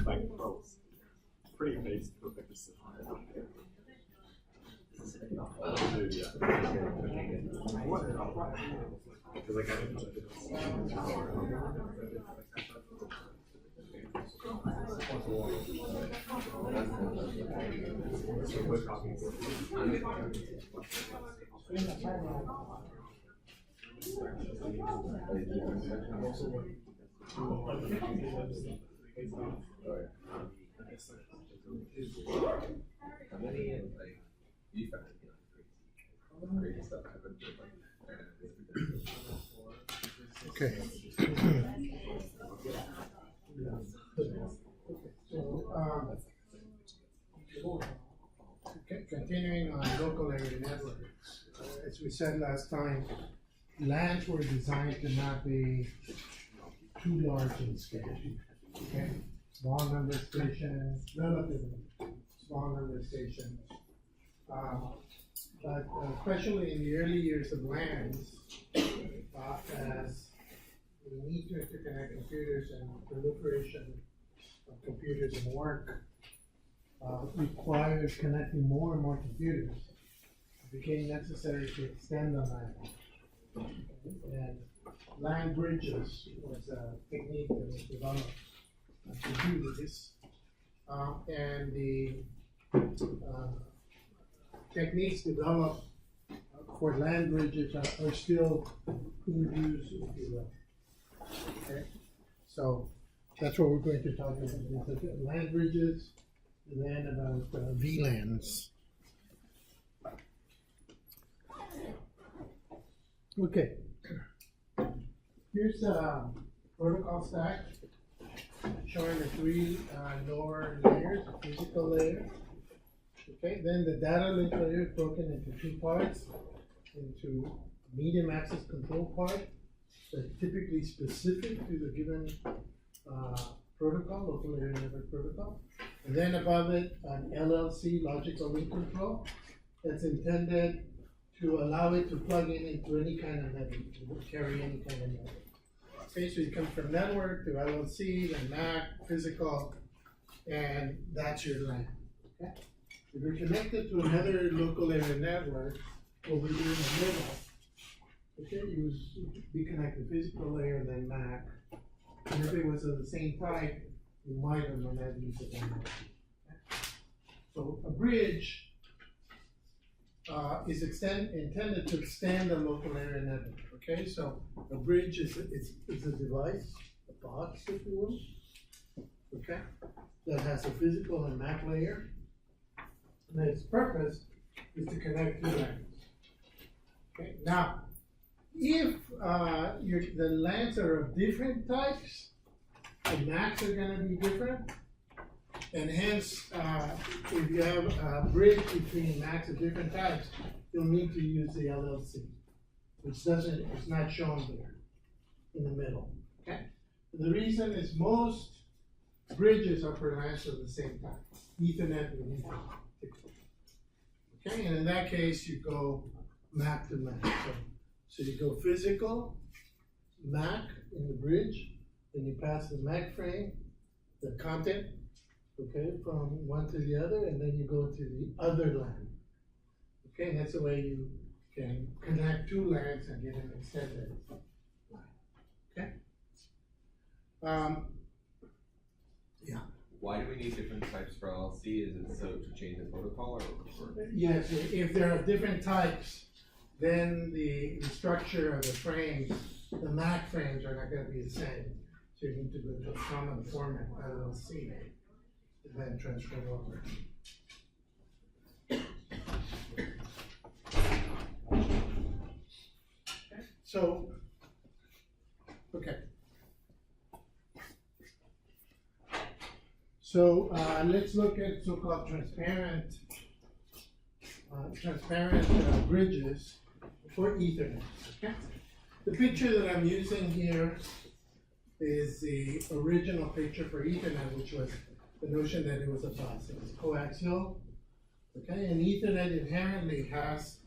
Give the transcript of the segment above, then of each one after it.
like pros. Pretty basic perfect system. Yeah. Because like I didn't Okay. Continuing on local area networks, as we said last time, lands were designed to not be too large in scale. Okay, small number of stations, relatively small number of stations. But especially in the early years of lands, as we need to interconnect computers and proliferation of computers and work required connecting more and more computers, it became necessary to extend the land. And land bridges was a technique that was developed to do this. And the techniques developed for land bridges are still in use, if you will. Okay, so that's what we're going to talk about: land bridges, and then about VLANs. Okay, here's a protocol stack showing the three lower layers: the physical layer. Okay, then the data link layer is broken into two parts, into medium access control part that's typically specific to the given protocol, local area network protocol. And then above it, an LLC, logical link control, that's intended to allow it to plug in into any kind of network, to carry any kind of network. Okay, so you come from network to LLC, then MAC, physical, and that's your LAN. Okay? If you're connected to another local area network, what we do in the middle, okay, you be connected physical layer, then MAC. And if it was of the same type, you might or might not use it anymore. Okay? So a bridge is intended to extend a local area network. Okay, so a bridge is a device, a box, if you will. Okay, that has a physical and MAC layer. And its purpose is to connect two LANs. Okay, now, if the LANs are of different types, the MACs are going to be different, and hence, if you have a bridge between MACs of different types, you'll need to use the LLC, which it's not shown there in the middle. Okay, the reason is most bridges are for LANs of the same type, Ethernet and Ethernet. Okay, and in that case, you go MAC to MAC. So you go physical, MAC in the bridge, then you pass the MAC frame, the content, okay, from one to the other, and then you go to the other LAN. Okay, and that's the way you can connect two LANs and get an extended line. Okay? Yeah. Why do we need different types for LLC? Is it so to change the protocol or? Yes, if there are different types, then the structure of the frames, the MAC frames are not going to be the same. So you need to go to a common format, LLC, and then transfer it over. Okay. So, okay. So let's look at so-called transparent bridges for Ethernet. Okay? The picture that I'm using here is the original picture for Ethernet, which was the notion that it was a bus. It was coaxial. Okay, and Ethernet inherently has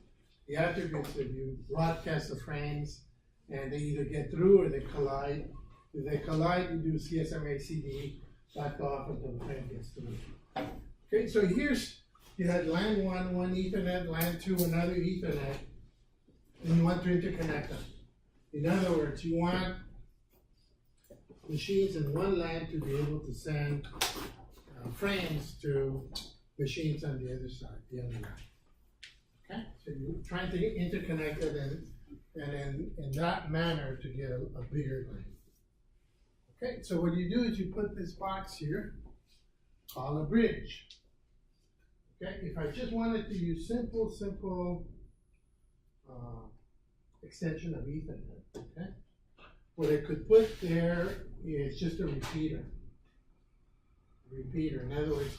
the attributes that you broadcast the frames, and they either get through or they collide. If they collide, you do CSMA CD back off until the frame gets to it. Okay, so you had LAN one Ethernet, LAN 2, another Ethernet, and you want to interconnect them. In other words, you want machines in one LAN to be able to send frames to machines on the other side, the other LAN. Okay, so you're trying to interconnect it and in that manner to get a bigger LAN. Okay, so what you do is you put this box here, called a bridge. Okay, if I just wanted to use simple extension of Ethernet, okay, what I could put there is just a repeater. In other words,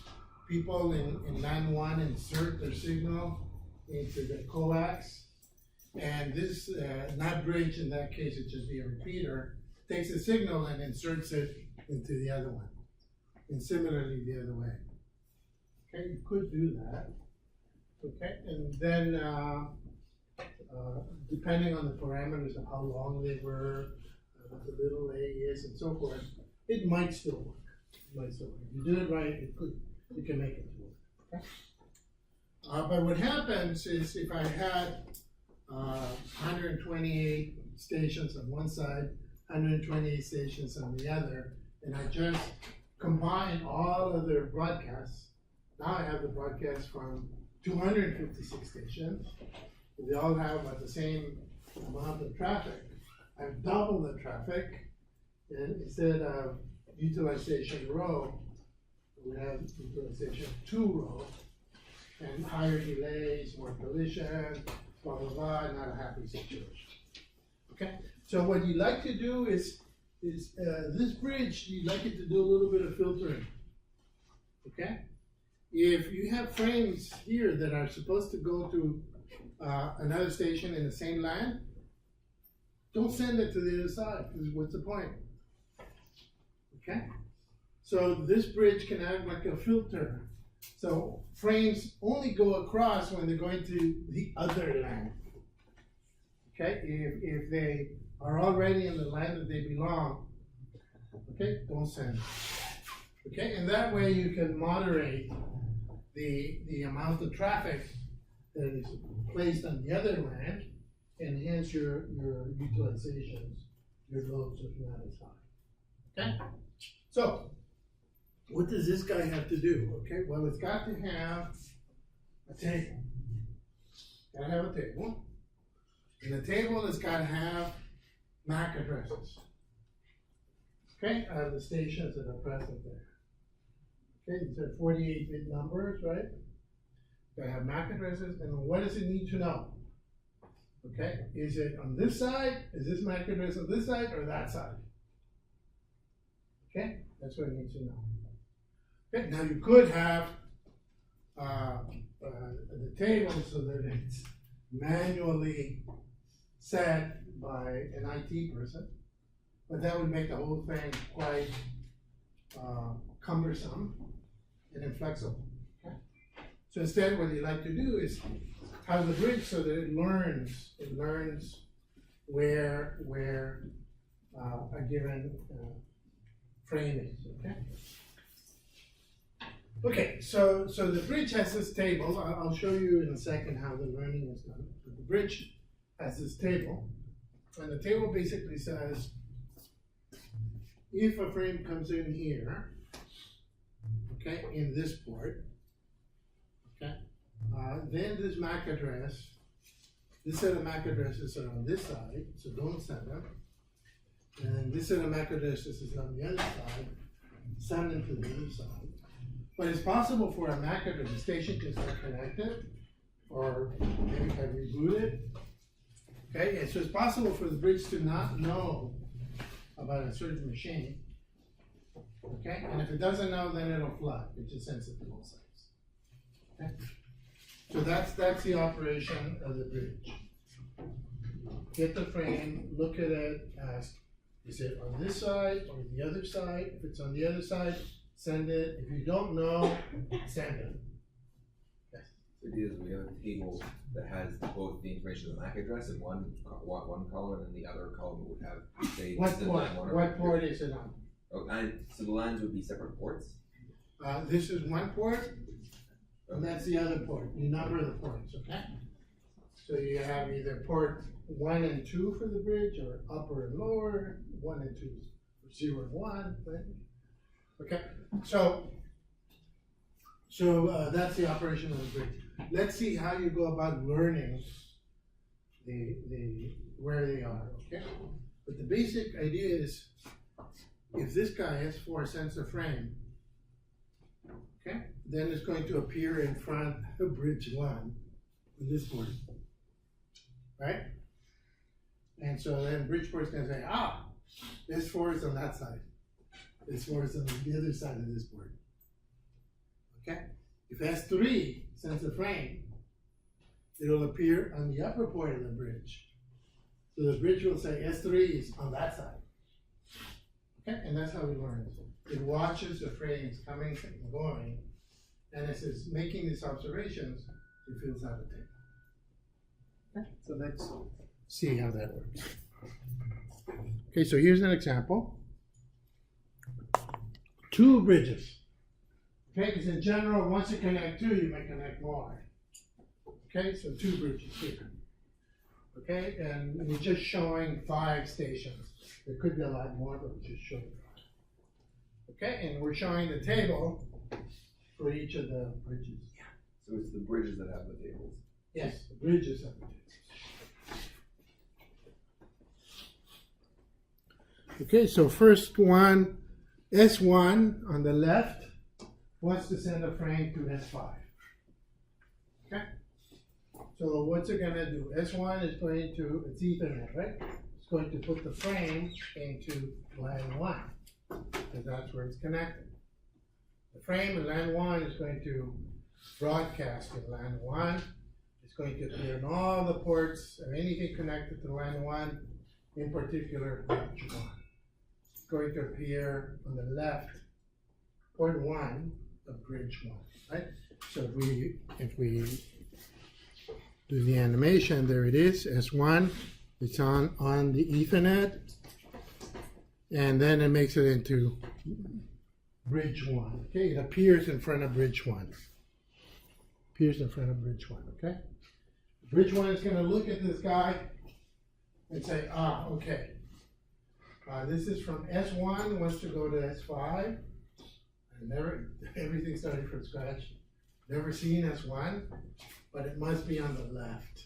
people in LAN 1 insert their signal into the coax, and this, not bridge in that case, it'd just be a repeater, takes the signal and inserts it into the other one, and similarly the other way. Okay, you could do that. Okay, and then depending on the parameters of how long they were, what the little a is, and so forth, it might still work. If you do it right, you can make it work. Okay? But what happens is if I had 128 stations on one side, 128 stations on the other, and I just combine all of their broadcasts. Now I have the broadcast from 256 stations. They all have about the same amount of traffic. I've doubled the traffic, and instead of utilization row, we have utilization 2 row, and higher delays, more collisions, blah, blah, blah, not a happy situation. Okay, so what you like to do is this bridge, you like it to do a little bit of filtering. Okay, if you have frames here that are supposed to go to another station in the same LAN, don't send it to the other side, because what's the point? Okay, so this bridge can act like a filter. So frames only go across when they're going to the other LAN. Okay, if they are already in the LAN that they belong, okay, don't send. Okay, and that way you can moderate the amount of traffic that is placed on the other LAN, and hence your utilizations, your loads are not as high. Okay, so what does this guy have to do? Okay, well, it's got to have a table. Gotta have a table. And the table has got to have MAC addresses. Okay, the stations that are present there. Okay, these are 48-bit numbers, right? Gotta have MAC addresses, and what does it need to know? Okay, is it on this side? Is this MAC address on this side or that side? Okay, that's what it needs to know. Okay, now you could have the table so that it's manually set by an IT person, but that would make the whole thing quite cumbersome and inflexible. Okay? So instead, what you like to do is have the bridge so that it learns where a given frame is. Okay. Okay, so the bridge has this table. I'll show you in a second how the learning is done. But the bridge has this table, and the table basically says, if a frame comes in here, okay, in this port, okay, then this MAC address, this set of MAC addresses are on this side, so don't send them. And this set of MAC addresses is on the other side, send them to the other side. But it's possible for a MAC address, the station is not connected, or maybe I reboot it. Okay, and so it's possible for the bridge to not know about a certain machine. Okay, and if it doesn't know, then it'll flood. It just sends it to both sides. Okay, so that's the operation of the bridge. Get the frame, look at it, ask, is it on this side or the other side? If it's on the other side, send it. If you don't know, send it. Yes. The idea is we have a table that has both the information of the MAC address in one column, and then the other column would have, say, What port is it on? Oh, and so the lines would be separate ports? This is one port, and that's the other port. You number the ports, okay? So you have either port 1 and 2 for the bridge, or upper and lower, 1 and 2, 0 and 1, right? Okay, so that's the operation of the bridge. Let's see how you go about learning the where they are, okay? But the basic idea is, if this guy has 4 sensor frame, okay, then it's going to appear in front of bridge 1 with this board, right? And so then Bridgeport is going to say, this 4 is on that side. This 4 is on the other side of this board. Okay? If S3 sends a frame, it'll appear on the upper part of the bridge. So the bridge will say S3 is on that side. Okay? And that's how we learn it. It watches the frames coming and going, and as it's making these observations, it fills out a table. Okay? So let's see how that works. Okay, so here's an example. 2 bridges. Okay, because in general, once you connect 2, you may connect more. Okay, so 2 bridges here. Okay, and we're just showing 5 stations. There could be a lot more, but we're just showing 5. Okay, and we're showing the table for each of the bridges. So it's the bridges that have the tables? Yes, the bridges have the tables. Okay, so first one, S1 on the left wants to send a frame to S5. Okay? So what's it going to do? S1 is going to, it's Ethernet, right? It's going to put the frame into LAN 1, because that's where it's connected. The frame in LAN 1 is going to broadcast in LAN 1. It's going to appear on all the ports and anything connected to LAN 1, in particular, bridge 1. It's going to appear on the left, port 1 of bridge 1, right? So if we do the animation, there it is, S1, it's on the Ethernet, and then it makes it into bridge 1, okay? It appears in front of bridge 1. Appears in front of bridge 1, okay? Bridge 1 is going to look at this guy and say, okay, this is from S1, wants to go to S5. Everything started from scratch. Never seen S1, but it must be on the left.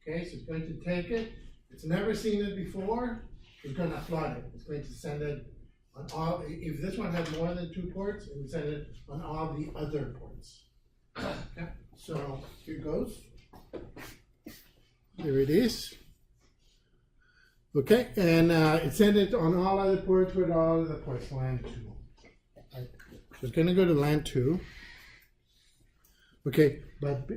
Okay, so it's going to take it. It's never seen it before. It's going to flood it. It's going to send it on all. If this one had more than 2 ports, it would send it on all the other ports. Okay, so here goes. There it is. Okay, and it sent it on all other ports with all other ports, LAN 2. Right. So it's going to go to LAN 2. Okay, but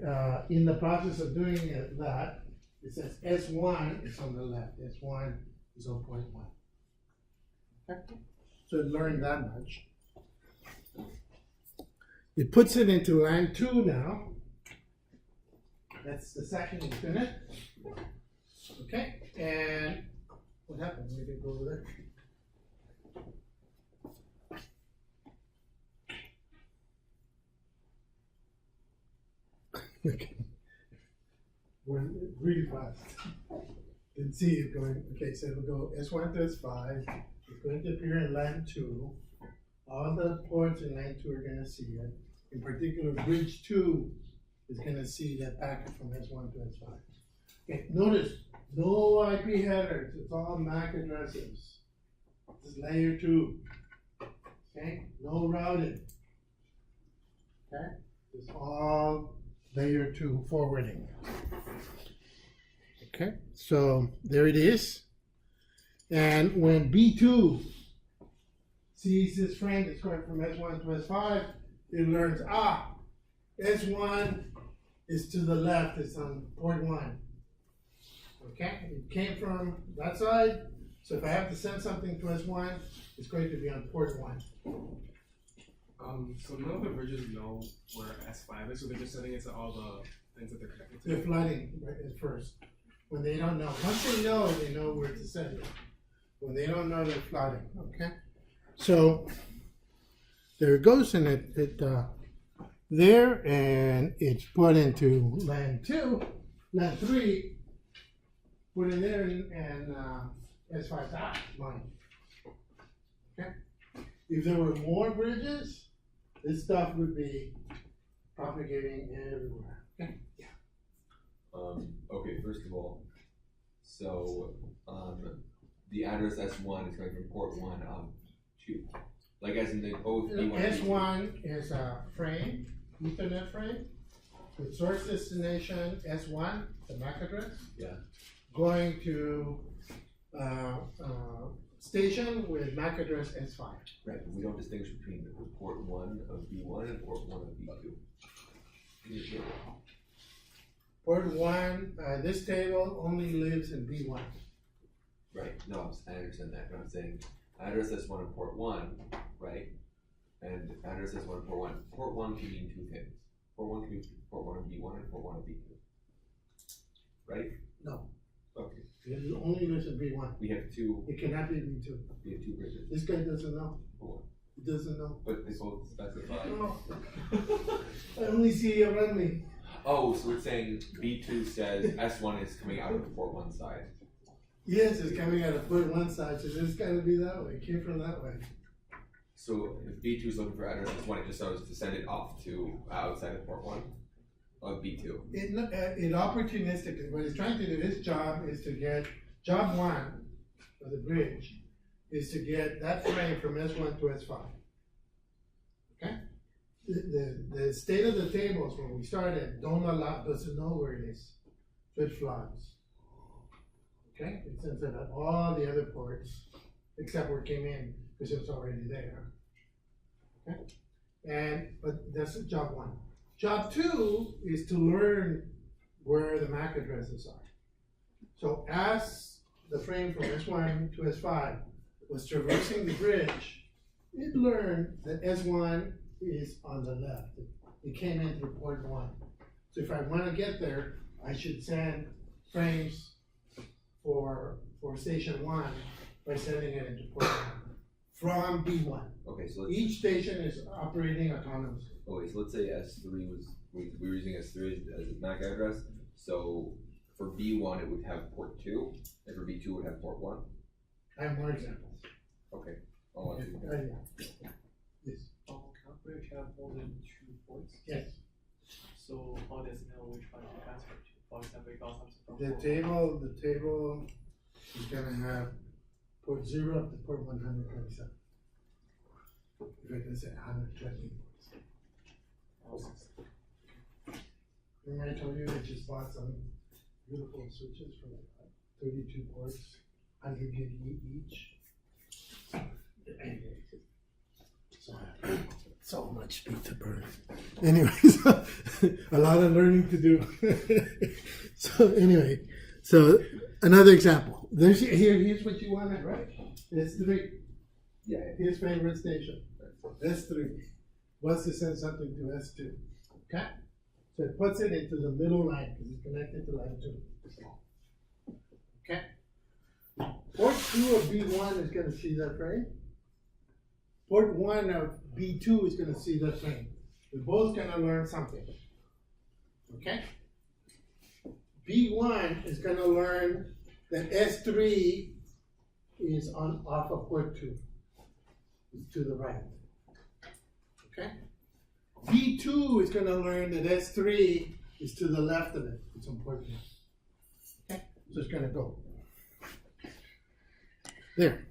in the process of doing that, it says S1 is on the left. S1 is on port 1. Okay, so it learned that much. It puts it into LAN 2 now. That's the second unit. Okay, and what happened? We didn't go over there. Okay. We're really fast. Didn't see it going. Okay, so it'll go S1 to S5. It's going to appear in LAN 2. All the ports in LAN 2 are going to see it. In particular, bridge 2 is going to see that packet from S1 to S5. Okay, notice no IP headers. It's all MAC addresses. This is layer 2. Okay, no routing. Okay, it's all layer 2 forwarding. Okay, so there it is. And when B2 sees this frame that's going from S1 to S5, it learns, S1 is to the left, it's on port 1. Okay, it came from that side, so if I have to send something to S1, it's going to be on port 1. So none of the bridges know where S5 is, so they're just sending it to all the things that they're connected to. They're flooding right at first. When they don't know. Once they know where to send it. When they don't know, they're flooding, okay? So there it goes, and it there, and it's put into land 2, land 3, put in there, and S5 mine. Okay? If there were more bridges, this stuff would be propagating everywhere. Okay? Okay, first of all, so, the address S1 is coming from port 1, 2. Like as in they both B1 and B2. S1 is a frame, Ethernet frame, with source destination S1, the MAC address. Yeah. Going to station with MAC address S5. Right, but we don't distinguish between the port 1 of B1 and port 1 of B2. Yeah. Port 1, this table only lives in B1. Right, no, I understand that, but I'm saying address S1 and port 1, right? And address S1 and port 1. Port 1 can mean two things. Port 1 can be port 1 of B1 and port 1 of B2. Right? No, Okay. it only lives in B1. We have two B2. we have two bridges. This guy doesn't know. Port 1. He doesn't know. But they both specify. No. I only see you around me. Oh, so it's saying B2 says S1 is coming out of the port 1 side. Yes, it's coming out of port 1 side, so it's gotta be that way. It came from that way. So if B2 is looking for address S1, it just knows to send it off to outside of port 1 of B2. It opportunistically, what it's trying to do, this job is to get, job 1 of the bridge is to get that frame from S1 to S5. Okay? The state of the tables when we started doesn't know where it is. So it flies. Okay? It sends it at all the other ports, except where it came in, because it was already there. Okay? But that's job 1. Job 2 is to learn where the MAC addresses are. So as the frame from S1 to S5 was traversing the bridge, it learned that S1 is on the left. It came in through port 1. So if I want to get there, I should send frames for station 1 by sending it into port 1 from B1. Okay, so let's Each station is operating autonomously. okay, so let's say S3 was we were using S3 as a MAC address. So for B1 it would have port 2, and for B2 it would have port 1. I have more examples. Okay. Oh, Yeah. Yes. Can a bridge have more than 2 ports? Yes. So how does it know which one to transfer to? For example, it got something from The port 1. table is gonna have port 0 up to port 127. If I can say 120 ports. Remember I told you I just bought some beautiful switches for 32 ports, 100 gig each. So much speed to burn. Anyways, a lot of learning to do. So anyway, so another example. Here's what you wanted, right? S3. yeah. His favorite station. S3 wants to send something to S2. Okay? So it puts it into the middle line because it's connected to line 2. Okay? Port 2 of B1 is going to see that frame. Port 1 of B2 is going to see that frame. They're both going to learn something. Okay? B1 is going to learn that S3 is off of port 2. It's to the right. Okay? B2 is going to learn that S3 is to the left of it. It's important. Okay? So it's going to go. There.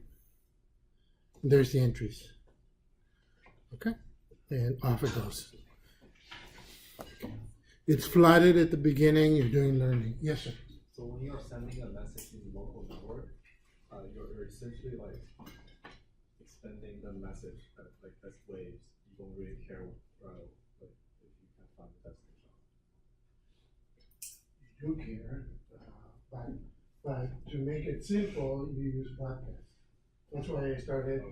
There's the entries. Okay? And off it goes. It's flooded at the beginning. You're doing learning. Yes, sir. So when you're sending a message in the local network, you're essentially like extending the message as waves. You don't really care if you can find the destination. You do care, but to make it simple, you use broadcast. That's why I started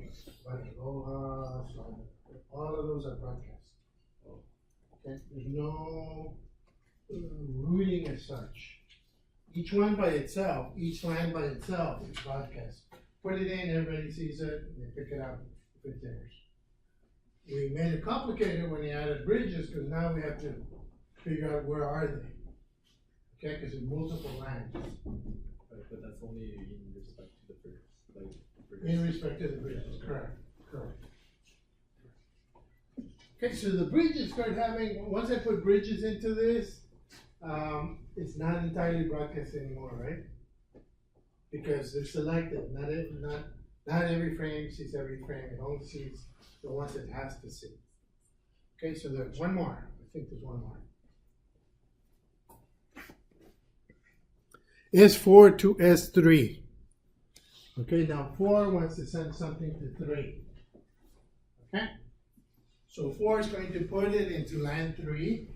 Aloha, all of those are broadcast. Okay, there's no routing as such. Each one by itself, each line by itself is broadcast. Put it in, everybody sees it, they pick it up. if it errors. We made it complicated when we added bridges, because now we have to figure out where are they. Okay, because it's multiple lines. Right, but that's only in respect to the bridge, like. In respect to the bridges, correct. Okay, so the bridges start having, once I put bridges into this, it's not entirely broadcast anymore, right? Because they're selected, not every frame sees every frame, it only sees the ones it has to see. Okay, so there's one more, I think there's one more. S4 to S3. Okay, now 4 wants to send something to 3. Okay? So 4 is going to put it into line 3.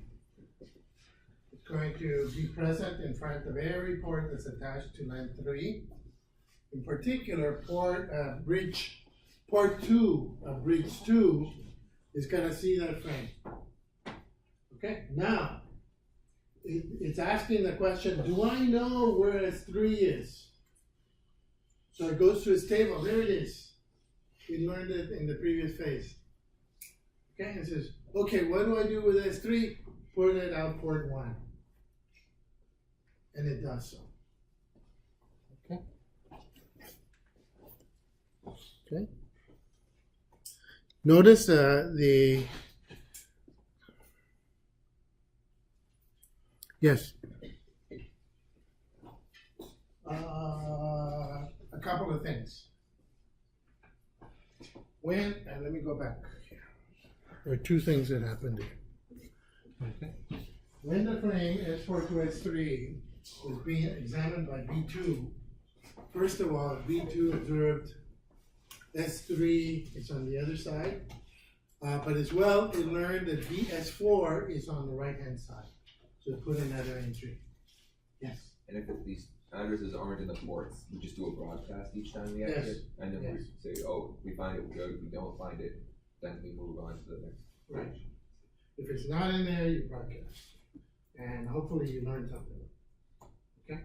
It's going to be present in front of every port that's attached to line 3. In particular, port 2 of bridge 2 is going to see that frame. Okay, now it's asking the question, do I know where S3 is? So it goes to its table, there it is. We learned it in the previous phase. Okay, and it says, okay, what do I do with S3? Put it out port 1. And it does so. Okay. Okay. Notice yes. A couple of things. When, and let me go back here. There are two things that happened here. Okay. When the frame S4 to S3 was being examined by B2, first of all, B2 observed S3 is on the other side, but as well, it learned that BS4 is on the right-hand side. So it put another entry. Yes. And if these addresses aren't in the ports, we just do a broadcast each time we add it, and then we say, oh, if we find it, good. If we don't find it, then we move on to the next. Right. If it's not in there, you broadcast, and hopefully you learn something. Okay.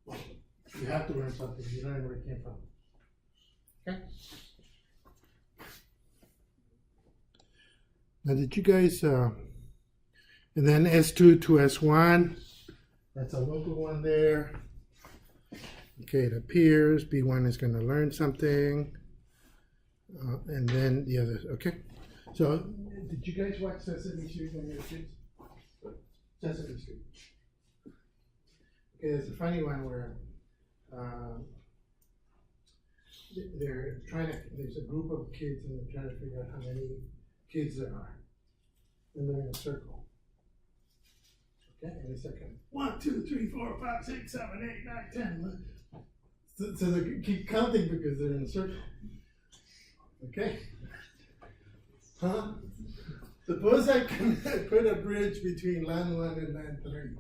Well, you have to learn something. You learn where it came from. Okay. Now, did you guys? And then S2 to S1. That's a local one there. Okay, it appears B1 is going to learn something. And then the others. Okay. So, did you guys watch Sesame Street when you were kids? Sesame Street. Okay, there's a funny one where they're trying to, there's a group of kids and they're trying to figure out how many kids there are. And they're in a circle. Okay, and it's like 1, 2, 3, 4, 5, 6, 7, 8, 9, 10. So they keep counting because they're in a circle. Okay? Huh? Suppose I put a bridge between line 1 and line 3.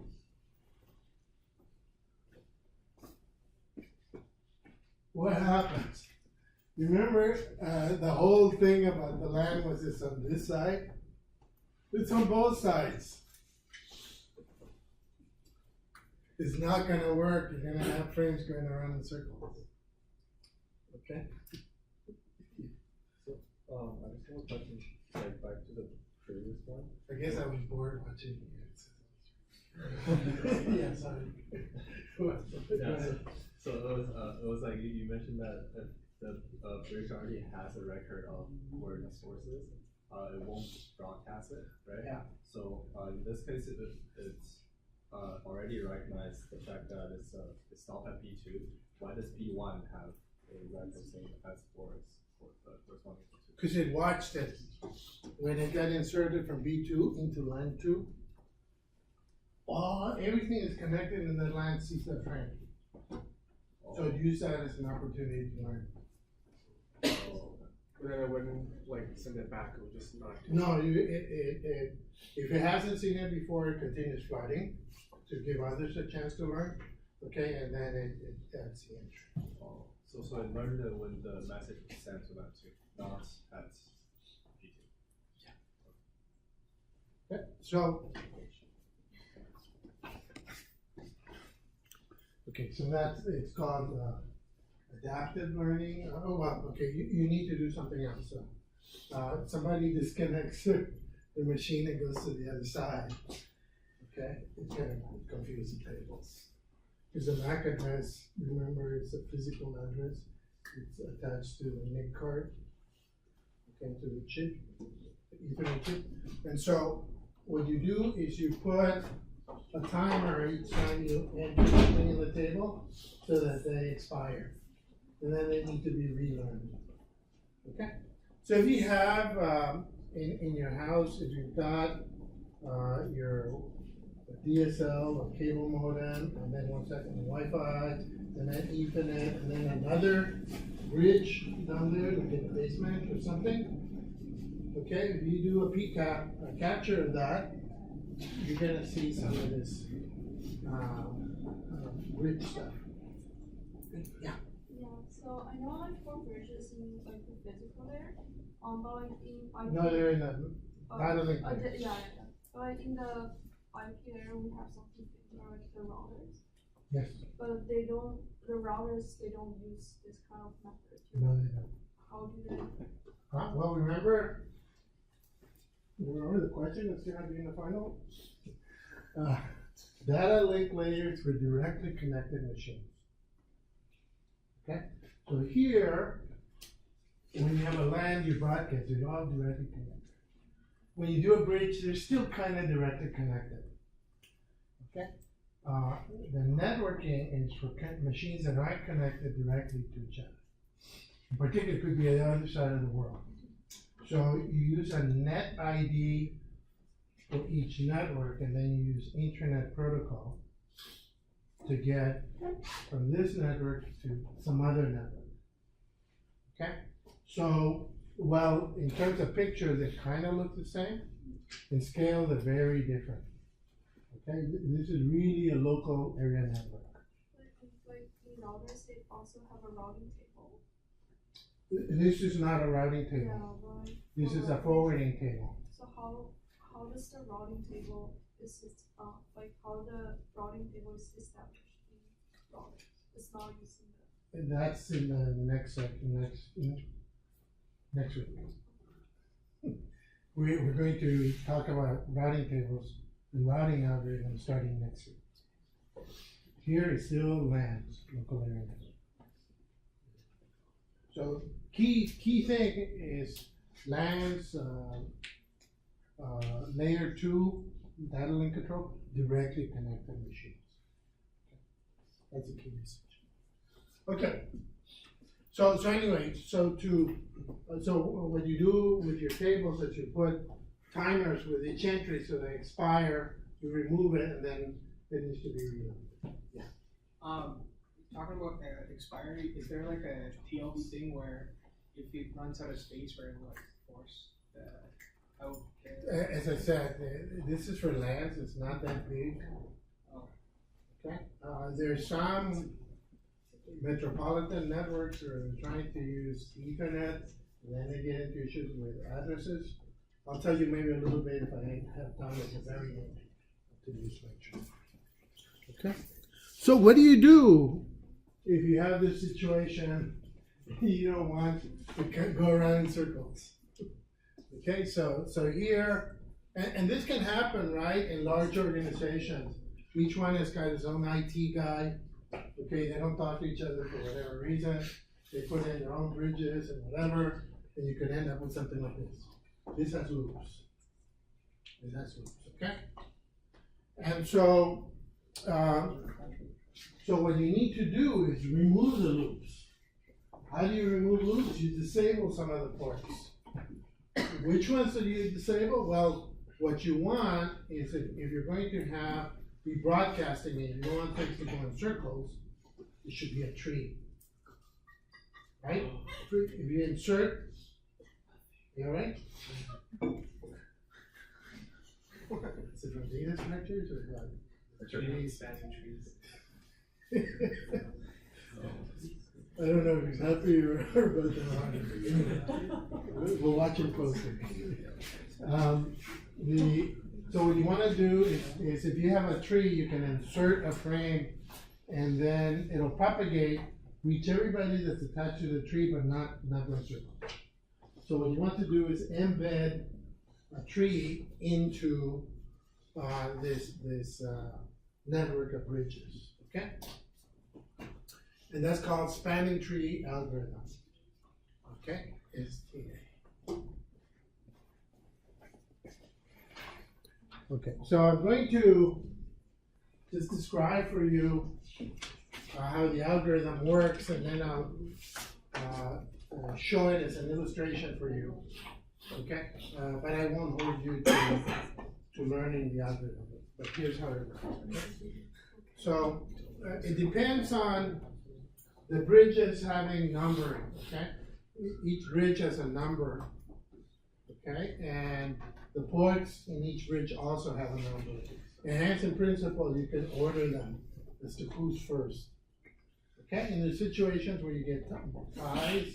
What happens? You remember the whole thing about the land was it's on this side? It's on both sides. It's not going to work. You're going to have frames going around in circles. Okay? So, I just have a question, like back to the previous one. I guess I was bored watching it. Yeah, sorry. Yeah, so it was like you mentioned that if the bridge already has a record of where the source is, it won't broadcast it, right? Yeah. So in this case, it's already recognized the fact that it's stopped at B2. Why does B1 have a record saying as for the corresponding to 2? Because it watched it. When it got inserted from B2 into line 2, everything is connected and the line sees the frame. So it used that as an opportunity to learn. But then I wouldn't like send it back. It would just not. No, if it hasn't seen it before, it continues flooding to give others a chance to learn. Okay, and then it adds the entry. Oh, so it learned it when the message was sent to that too, not at B2. Yeah. Okay, so. Okay, so it's called, I adaptive learning, oh, well, okay, you need to do something else, so. Somebody disconnects the machine and goes to the other side, okay? It's gonna confuse the tables. Because the MAC address, remember, it's a physical address, it's attached to the NIC card, okay, to the chip, the Ethernet chip. And so, what you do is you put a timer each time you enter something in the table so that they expire. And then they need to be relearned. Okay? So if you have in your house, if you've got your DSL or cable modem, and then 1 second Wi-Fi, and then Ethernet, and then another bridge down there, like in the basement or something. Okay, if you do a capture of that, you're gonna see some of this bridge stuff. Yeah. Yeah, so I know like for bridges in like the physical layer, but like in IP. No, they're in the data link. Yeah. But like in the IP layer, we have something like the routers. Yes. But they don't. The routers they don't use this kind of method. No, they don't. How do they? Well, remember the question that's gonna be in the final? Data link layers for directly connected machines. Okay, so here, when you have a LAN, you broadcast, they're all directly connected. When you do a bridge, they're still kind of directly connected. Okay, the networking is for machines that aren't connected directly to each other. In particular, it could be on the other side of the world. So you use a net ID for each network, and then you use Internet protocol to get from this network to some other network. Okay? So, well, in terms of pictures, they kind of look the same. In scale, they're very different. Okay? This is really a local area network. Like the routers, they also have a routing table. This is not a routing table. Yeah, right. This is a forwarding table. So how does the routing table like how the routing table is established in routers? It's not using the. And that's in the next section, next week. We're going to talk about routing tables and routing algorithms starting next week. Here is still LANs, local area network. So key thing is LANs, layer 2 data link control, directly connected machines. That's the key message. Okay. So anyway, so what you do with your tables is you put timers with each entry so they expire, you remove it, and then it needs to be reloaded. Yeah. Talking about expiry, is there like a TLC thing where if it runs out of space, where it will like force the out? As I said, this is for LANs, it's not that big. Oh. Okay. There's some metropolitan networks that are trying to use Ethernet, and then they get into issues with addresses. I'll tell you maybe a little bit if I have time at the very end to this lecture. Okay. So what do you do if you have this situation you don't want to go around in circles? Okay, so here, and this can happen, right, in large organizations. Each one has got his own IT guy. Okay, they don't talk to each other for whatever reason. They put in their own bridges and whatever, and you could end up with something like this. This has loops. This has loops, okay? And so what you need to do is remove the loops. How do you remove loops? You disable some of the ports. Which ones do you disable? Well, what you want is if you're going to be broadcasting it, you don't want things to go in circles, it should be a tree. Right? If you insert, you alright? Is it from data structures or what? Trees, trees. I don't know if he's happy or about that. We'll watch him closely. So what you want to do is if you have a tree, you can insert a frame, and then it'll propagate reach everybody that's attached to the tree, but not those circles. So what you want to do is embed a tree into this network of bridges, okay? And that's called spanning tree algorithm, okay? STA. Okay, so I'm going to just describe for you how the algorithm works, and then I'll show it as an illustration for you, okay? But I won't hold you to learning the algorithm, but here's how it works, okay? So it depends on the bridges having numbering, okay? Each bridge has a number, okay? And the ports in each bridge also have a number. And hence, in principle, you can order them as to who's first. Okay, and there's situations where you get ties,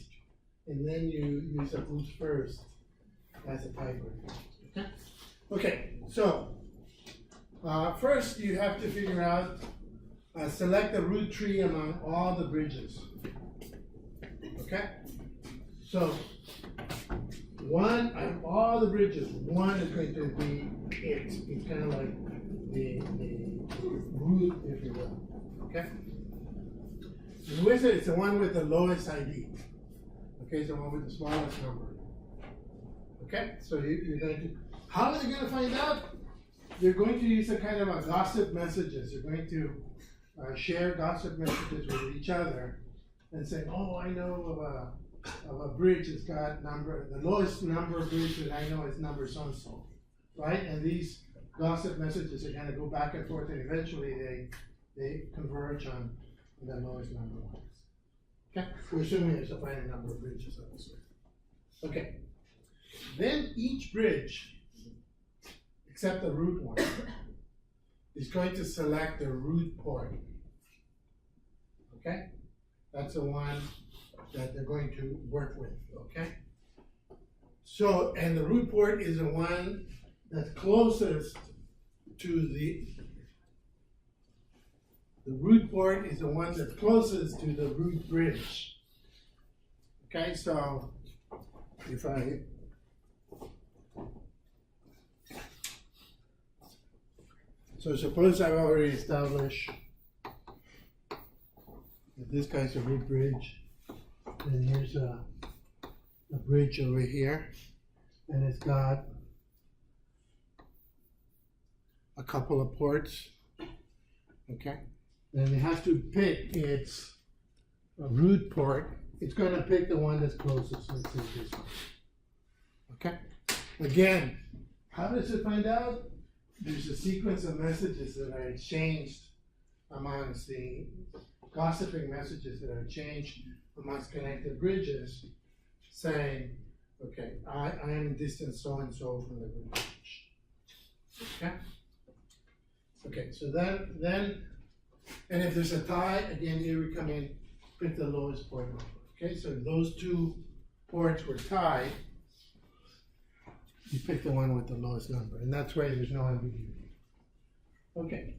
and then you use a who's first as a tiebreaker. Okay? Okay, so first you have to figure out, select the root tree among all the bridges. Okay? So, one out of all the bridges, one is going to be it. It's kind of like the root, if you will. Okay? And with it, it's the one with the lowest ID. Okay, it's the one with the smallest number. Okay, so you're going to, how are they going to find out? They're going to use a kind of a gossip messages. They're going to share gossip messages with each other and say, oh, I know of a bridge that's got number, the lowest number bridge that I know is number so-and-so, right? And these gossip messages are going to go back and forth, and eventually they converge on the lowest number ones. Okay, we're assuming there's a finite number of bridges, obviously. Okay, then each bridge, except the root one, is going to select the root port. Okay, that's the one that they're going to work with. Okay, so and the root port is the one that's closest to the root port is the one that's closest to the root bridge. Okay, so if suppose I've already established that this guy's a root bridge, then here's a bridge over here, and it's got a couple of ports, okay? Then it has to pick its root port. It's going to pick the one that's closest, let's say this one. Okay? Again, how does it find out? There's a sequence of messages that are exchanged amongst the gossiping messages that are exchanged amongst connected bridges saying, okay, I am distance so-and-so from the bridge. Okay? Okay, so then, and if there's a tie, again, here we come in, pick the lowest port number. Okay, so if those two ports were tied, you pick the one with the lowest number, and that's why there's no ambiguity. Okay,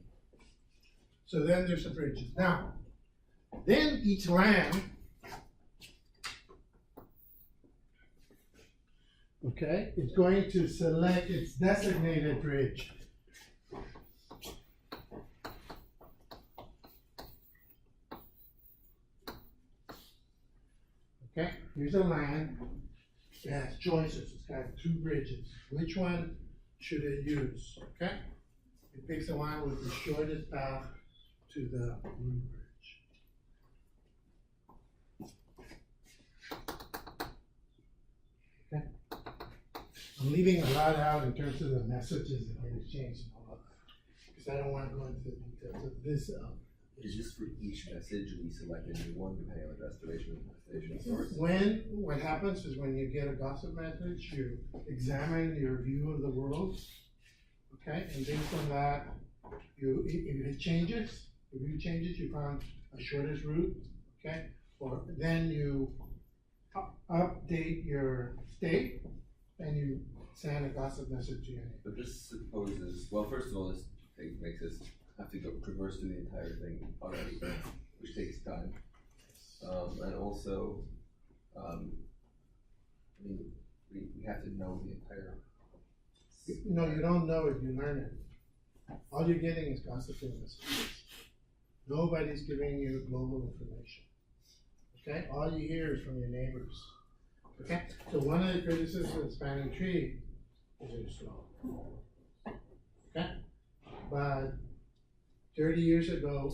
so then there's the bridges. Now, then each land, okay, is going to select its designated bridge. Okay, here's a land. It has choices. It's got two bridges. Which one should it use? Okay, it picks the one with the shortest path to the root bridge. Okay, I'm leaving a lot out in terms of the messages that get exchanged and all that, because I don't want to go into the details of this. Is this for each message we select a new one depending on the destination source? What happens is when you get a gossip message, you examine your view of the world, okay, and based on that, if it changes, if you changes, you found a shortest route, okay, or then you update your state and you send a gossip message to your neighbor. But this supposes, well, first of all, this thing makes us have to go traverse through the entire thing already, which takes time. And also, I mean, we have to know the entire. No, you don't know it, you learn it. All you're getting is gossiping messages. Nobody's giving you global information. Okay, all you hear is from your neighbors. Okay, so one of the criticisms of the spanning tree is it's slow. Okay, but 30 years ago,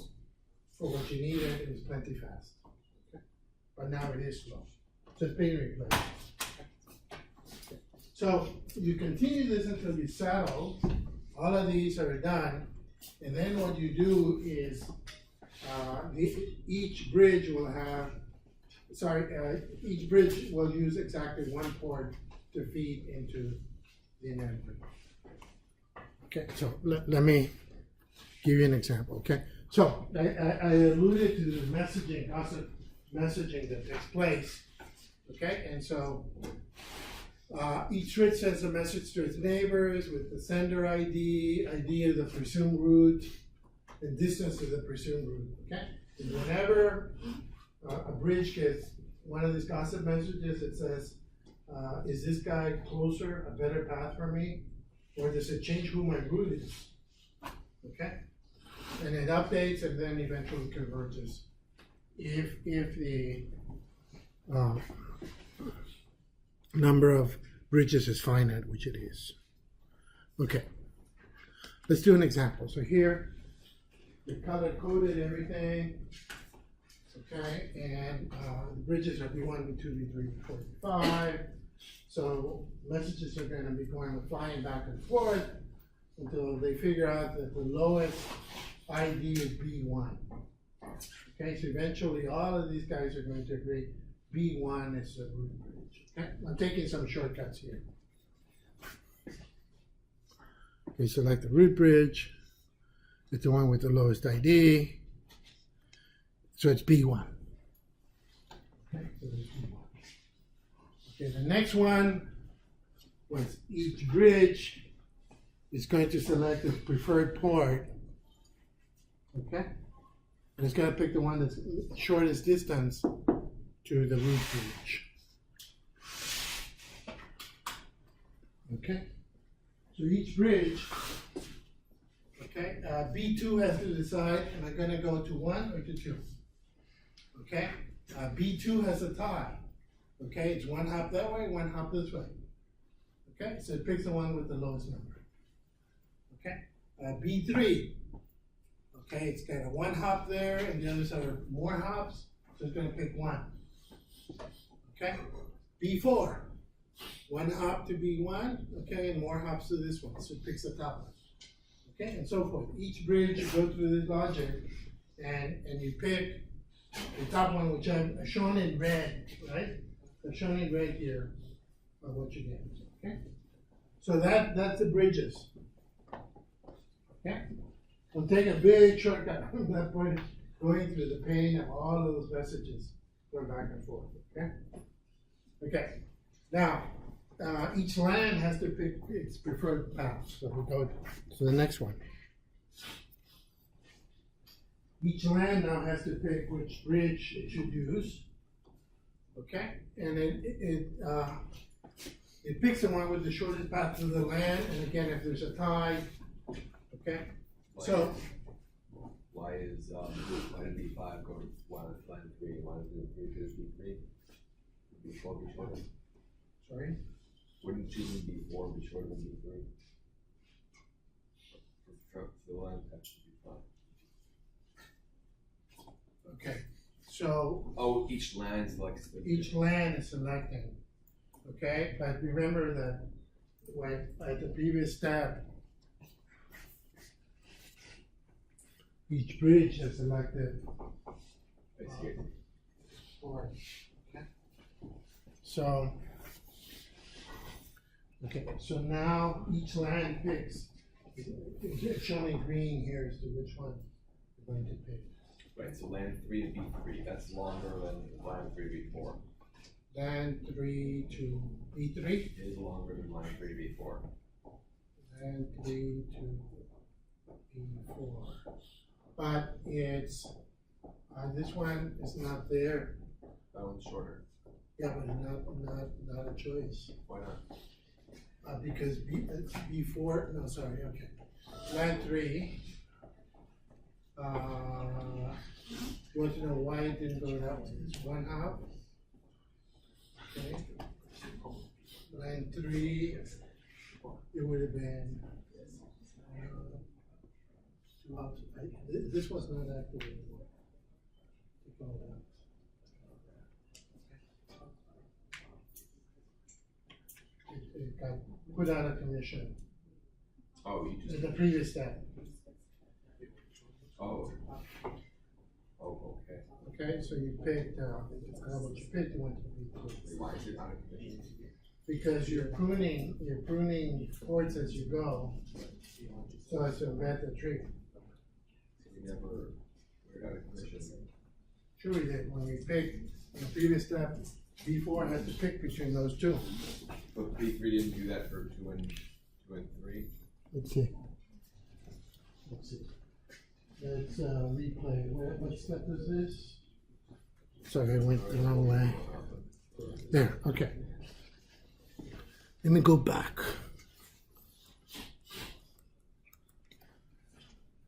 for what you needed, it was plenty fast. Okay? But now it is slow. So it's being replaced. Okay. So you continue this until you settle. All of these are done, and then what you do is each bridge will have. Each bridge will use exactly one port to feed into the network. Okay, so let me give you an example, okay? So I alluded to the messaging, constant messaging that takes place, okay? And so each switch sends a message to its neighbors with the sender ID, ID of the presumed route, and distance to the presumed route, okay? And whenever a bridge gets one of these gossip messages, it says, is this guy closer, a better path for me? Or does it change who my route is? Okay? And it updates and then eventually converges. If the number of bridges is finite, which it is. Okay. Let's do an example. So here, we color coded everything. Okay, and the bridges are B1, B2, B3, B4, B5. So messages are going to be going flying back and forth until they figure out that the lowest ID is B1. Okay, so eventually all of these guys are going to agree B1 is the root bridge. Okay, I'm taking some shortcuts here. Okay, select the root bridge. It's the one with the lowest ID. So it's B1. Okay, so there's B1. Okay, the next one was each bridge is going to select its preferred port. Okay? And it's going to pick the one that's shortest distance to the root bridge. Okay? So each bridge, okay, B2 has to decide, am I going to go to 1 or to 2? Okay? B2 has a tie. Okay, it's one hop that way, one hop this way. Okay, so it picks the one with the lowest number. Okay, B3. Okay, it's got a one hop there, and the others are more hops, so it's going to pick 1. Okay, B4. One hop to B1, okay, and more hops to this one, so it picks the top one. Okay, and so forth. Each bridge, you go through this logic, and you pick the top one, which I've shown in red, right? I've shown in red here what you get. Okay? So that's the bridges. Okay? We'll take a big shortcut from that point, going through the pain of all of those messages going back and forth. Okay? Okay. Now, each LAN has to pick its preferred path. So we go to the next one. Each LAN now has to pick which bridge it should use. Okay, and it picks the one with the shortest path to the LAN. And again, if there's a tie, okay. So why did B5 go to line 3? Why did 3 go to B3? Would B4 be shorter? Sorry. Wouldn't choosing B4 be shorter than B3? The line has to be 5. Okay, so each LAN selects each LAN is selecting. Okay, but remember that when at the previous step, each bridge is selected. Okay. So now each LAN picks. It's shown in green here as to which one you're going to pick. Right, so LAN 3 to B3, that's longer than LAN 3 to B4. LAN 3 to B3 is longer than LAN 3 to B4. LAN 3 to B4. But it's This one is not there, That one's shorter. yeah, but not a choice. Why not? Because before, no, sorry, okay. Line 3, you want to know why it didn't go that way? It's 1/2. Okay. Line 3, it would have been, 2/2. This was not activated. Take all that. It got put out of commission Oh, you in just, the previous step. oh. Oh, okay. Okay, so you picked, what you picked, you went to B3. Why is it out of commission? Because you're pruning chords as you go, so as to embed the tree. We never, we're out of commission. Sure we did, when we picked, in the previous step, B4 had to pick between those two. But B3 didn't do that for 2 and 3? Let's see. Let's see. Let's replay. What step is this? Sorry, I went the wrong way. There, okay. Let me go back.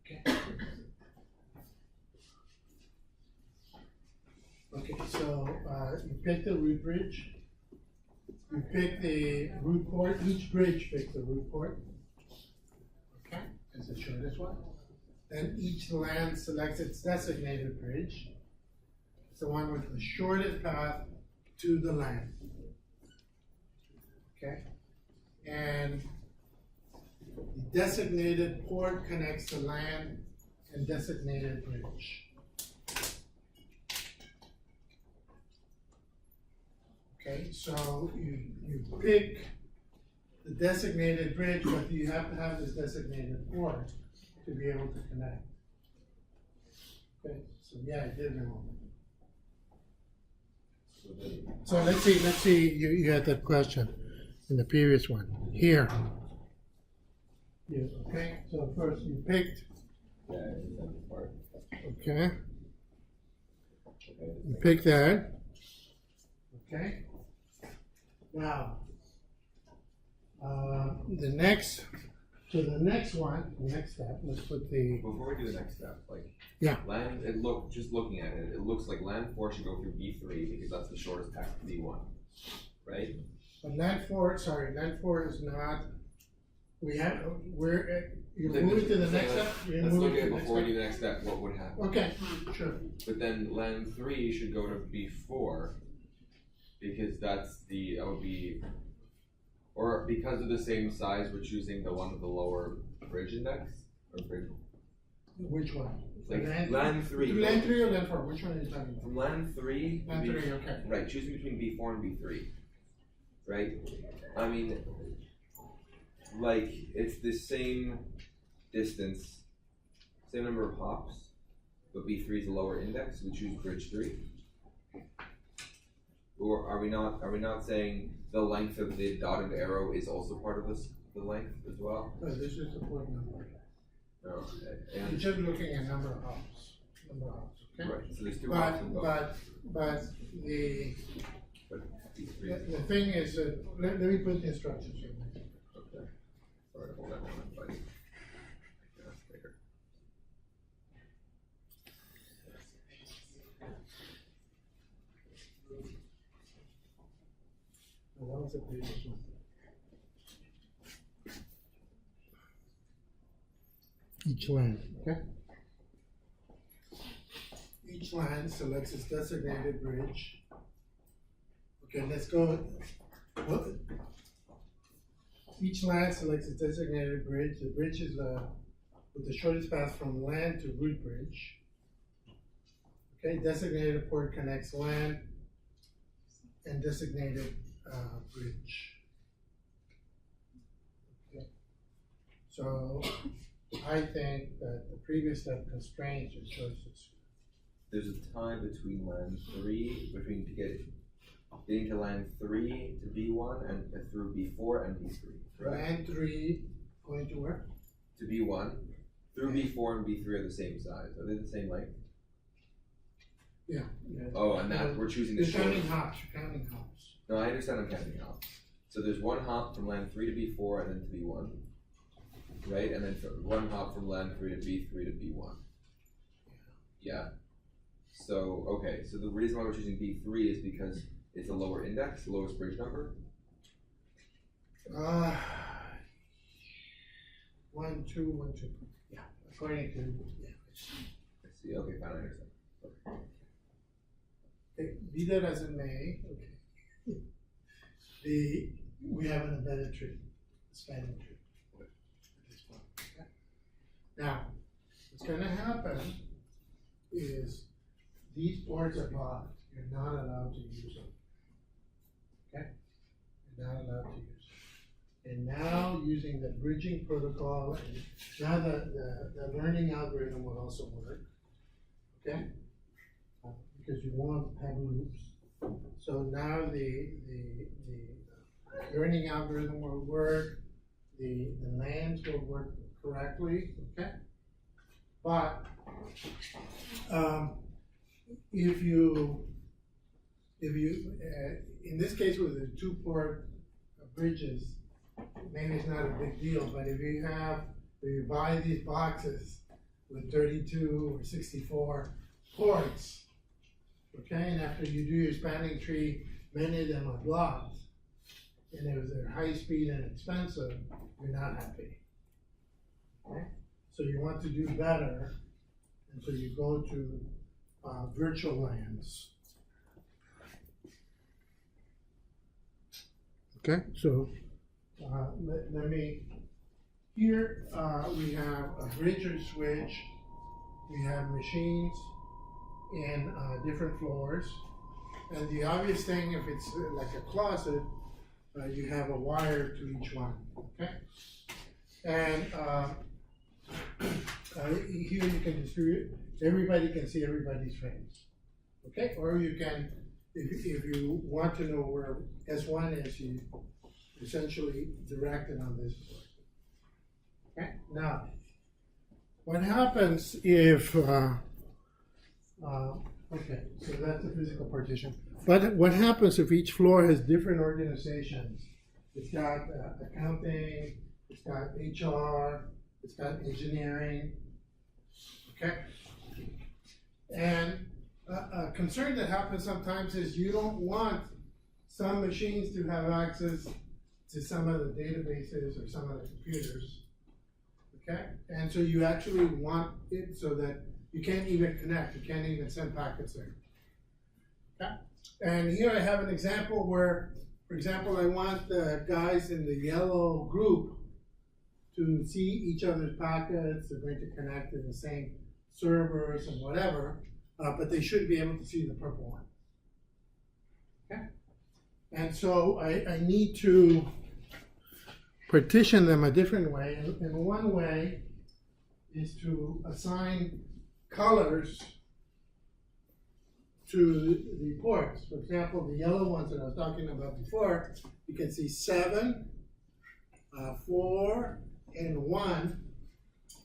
Okay. Okay, so you pick the root bridge. You pick the root port. Each bridge picks the root port. Okay, as the shortest one. Then each land selects its designated bridge. It's the one with the shortest path to the land. Okay? And the designated port connects the land and designated bridge. Okay, so you pick the designated bridge, but you have to have this designated port to be able to connect. Okay, so yeah, I did know. So then, So let's see, you had that question in the previous one. Here. Yeah, okay, so first you picked, yeah, it's that part. okay, Okay. you picked that. Okay. Now, the next one, the next step, let's put the, Before we do the next step, like, yeah, land, just looking at it, it looks like land 4 should go through B3 because that's the shortest path to B1, right? but land 4 is not, you're Then moving to the let's- next step? You're Let's moving look at to it the next before we step? do the next step, what would happen? Okay, sure. But then land 3 should go to B4 because that would be, or because of the same size, we're choosing the one with the lower bridge index or bridge. Which one? Like Land- land 3. Land 3 or land 4? Which one are you talking about? From land 3. to Land B- 3, okay. Right, choosing between B4 and B3. Right? I mean, like, it's the same distance, same number of hops, but B3 is the lower index, we choose bridge 3. Or are we not saying the length of the dotted arrow is also part of the length as well? No, this is the port number. No, okay. You're And, just looking at number of hops, okay? right, so there's 2 hops in both. But the B3 the thing is that, let me put the instructions in. okay. Sorry, hold that one, I'm fighting. Yeah, bigger. Oh, that was the previous one. Each line, okay? Each line selects its designated bridge. Okay, let's go. Well, each line selects its designated bridge. The bridge is with the shortest path from land to root bridge. Okay, designated port connects land and designated bridge. Okay. So I think that the previous step constrains your choices. There's a time between land 3, getting to land 3 to B1 and through B4 and B3, correct? Land 3 going to where? To B1, through B4 and B3 are the same size. Are they the same length? Yeah. Oh, and that, we're choosing the You're short. counting hops, you're counting hops. No, I understand I'm counting hops. So there's one hop from land 3 to B4 and then to B1. Right? And then one hop from land 3 to B3 to B1. Yeah. So, okay, so the reason why we're choosing B3 is because it's a lower index, the lowest bridge number. 1, 2, 1, 2. Yeah, according to, yeah. I see, okay, fine, I understand. Okay, be that as it may, okay. We have an embedded tree, a spanning tree. At this point, okay? Now, what's gonna happen is these boards are blocked. You're not allowed to use them. Okay? You're not allowed to use them. And now using the bridging protocol, and now the learning algorithm will also work. Okay? Because you won't have loops. So now the learning algorithm will work, the lands will work correctly, okay? But if you in this case with the 2-port bridges, maybe it's not a big deal, but if you buy these boxes with 32 or 64 ports, okay, and after you do your spanning tree, many of them are blocked, and if they're high speed and expensive, you're not happy. Okay? So you want to do better, and so you go to virtual lands. Okay, so let me, here we have a bridge or switch, we have machines in different floors, and the obvious thing, if it's like a closet, you have a wire to each one, okay? And here you can distribute, everybody can see everybody's frames, okay? Or you can, if you want to know where S1 is, you essentially direct it on this board. Okay, now, what happens if, okay, so that's the physical partition. But what happens if each floor has different organizations? It's got accounting, it's got HR, it's got engineering, okay? And a concern that happens sometimes is you don't want some machines to have access to some of the databases or some of the computers, okay? And so you actually want it so that you can't even connect, you can't even send packets there, okay? And here I have an example where, for example, I want the guys in the yellow group to see each other's packets, they're going to connect to the same servers and whatever, but they should be able to see the purple one, okay? And so I need to partition them a different way, and one way is to assign colors to the ports. For example, the yellow ones that I was talking about before, you can see 7, 4, and 1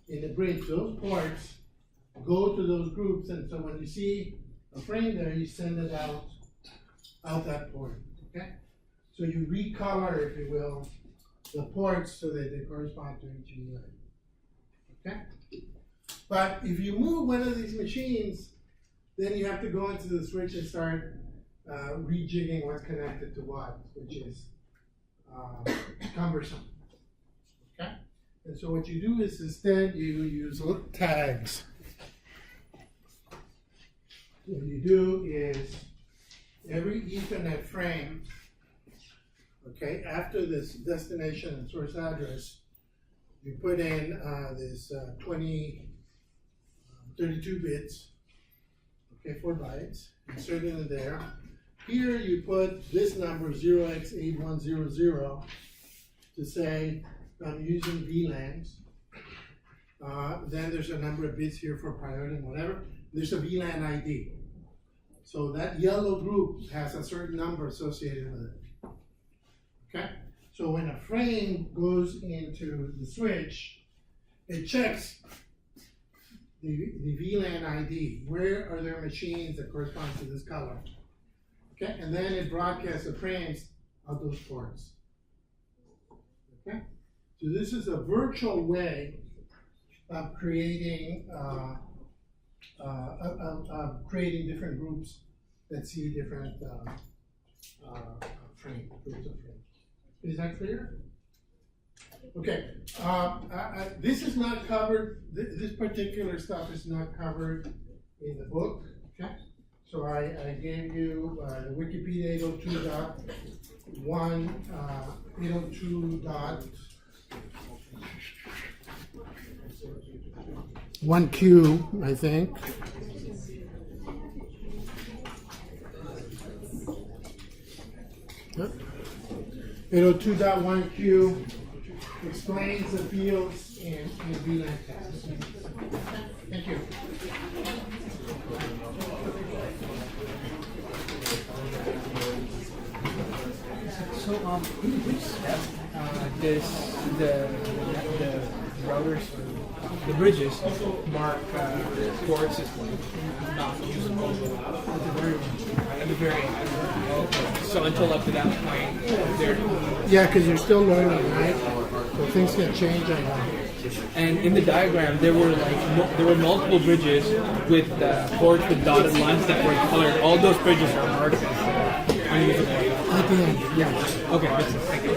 in the bridge. Those ports go to those groups, and so when you see a frame there, you send it out that port, okay? So you recolor, if you will, the ports so that they correspond to each other, okay? But if you move one of these machines, then you have to go into the switch and start rejigging what's connected to what, which is cumbersome, okay? And so what you do is instead you use little tags. What you do is every Ethernet frame, okay, after this destination and source address, you put in this 32 bits, okay, 4 bytes, insert it in there. Here you put this number 0x8100 to say I'm using VLANs. Then there's a number of bits here for priority and whatever. There's a VLAN ID. So that yellow group has a certain number associated with it. Okay? So when a frame goes into the switch, it checks the VLAN ID. Where are there machines that correspond to this color? Okay, and then it broadcasts the frames of those ports. Okay, so this is a virtual way of creating creating different groups that see different groups of frames. Is that clear? Okay, this is not covered, this particular stuff is not covered in the book, okay? So I gave you the Wikipedia 802.1, 802.1Q, I think. Yep. 802.1Q explains the fields in VLAN text. Thank you. So, which step does the routers, the bridges, mark ports as not usable? At the very end. Okay. So until up to that point, they're... Yeah, because you're still learning, right? So things can change on that. And in the diagram, there were there were multiple bridges with ports with dotted lines that were colored. All those bridges are marked as unusable. At the end, yeah. Okay, thank you.